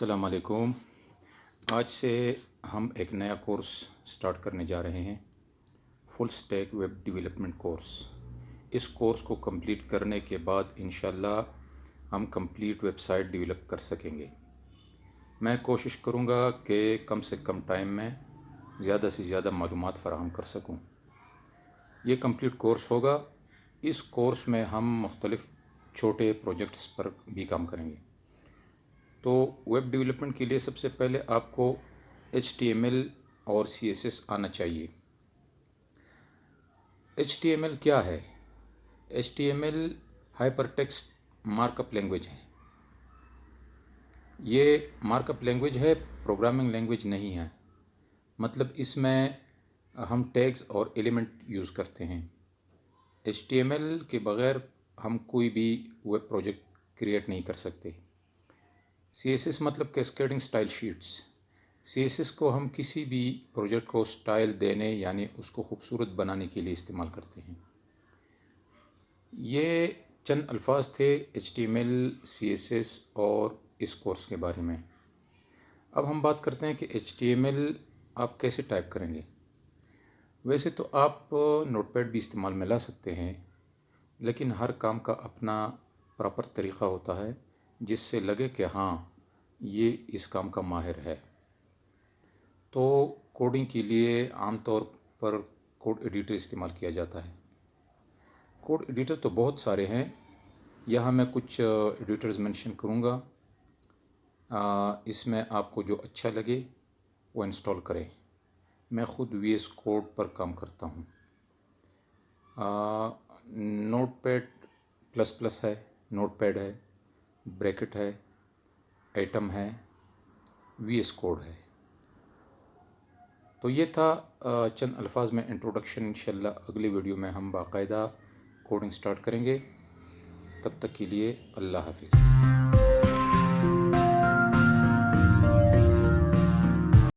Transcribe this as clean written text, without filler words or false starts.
السلام علیکم۔ آج سے ہم ایک نیا کورس سٹارٹ کرنے جا رہے ہیں، فل سٹیک ویب ڈیولپمنٹ کورس۔ اس کورس کو کمپلیٹ کرنے کے بعد انشاءاللہ ہم کمپلیٹ ویب سائٹ ڈیولپ کر سکیں گے۔ میں کوشش کروں گا کہ کم سے کم ٹائم میں زیادہ سے زیادہ معلومات فراہم کر سکوں۔ یہ کمپلیٹ کورس ہوگا۔ اس کورس میں ہم مختلف چھوٹے پروجیکٹس پر بھی کام کریں گے۔ تو ویب ڈیولپمنٹ کے لیے سب سے پہلے آپ کو HTML اور CSS آنا چاہیے۔ HTML کیا ہے؟ HTML hyper text mark up language ہے۔ یہ مارک اپ لینگویج ہے، پروگرامنگ لینگویج نہیں ہے۔ مطلب اس میں ہم ٹیگز اور ایلیمنٹ یوز کرتے ہیں۔ HTML کے بغیر ہم کوئی بھی ویب پروجیکٹ کریٹ نہیں کر سکتے۔ CSS مطلب کیسکیڈنگ سٹائل شیٹس۔ CSS کو ہم کسی بھی پروجیکٹ کو سٹائل دینے یعنی اس کو خوبصورت بنانے کے لیے استعمال کرتے ہیں۔ یہ چند الفاظ تھے HTML، CSS اور اس کورس کے بارے میں۔ اب ہم بات کرتے ہیں کہ HTML آپ کیسے ٹائپ کریں گے۔ ویسے تو آپ نوٹ پیڈ بھی استعمال میں لا سکتے ہیں، لیکن ہر کام کا اپنا پراپر طریقہ ہوتا ہے جس سے لگے کہ ہاں یہ اس کام کا ماہر ہے۔ تو کوڈنگ کے لیے عام طور پر کوڈ ایڈیٹر استعمال کیا جاتا ہے۔ کوڈ ایڈیٹر تو بہت سارے ہیں، یہاں میں کچھ ایڈیٹرز منشن کروں گا۔ اس میں آپ کو جو اچھا لگے وہ انسٹال کریں۔ میں خود VS کوڈ پر کام کرتا ہوں۔ نوٹ پیڈ پلس پلس ہے، نوٹ پیڈ ہے، بریکٹ ہے، ایٹم ہے، VS کوڈ ہے۔ تو یہ تھا چند الفاظ میں انٹروڈکشن۔ انشاءاللہ اگلی ویڈیو میں ہم باقاعدہ کوڈنگ سٹارٹ کریں گے۔ تب تک کے لیے اللہ حافظ۔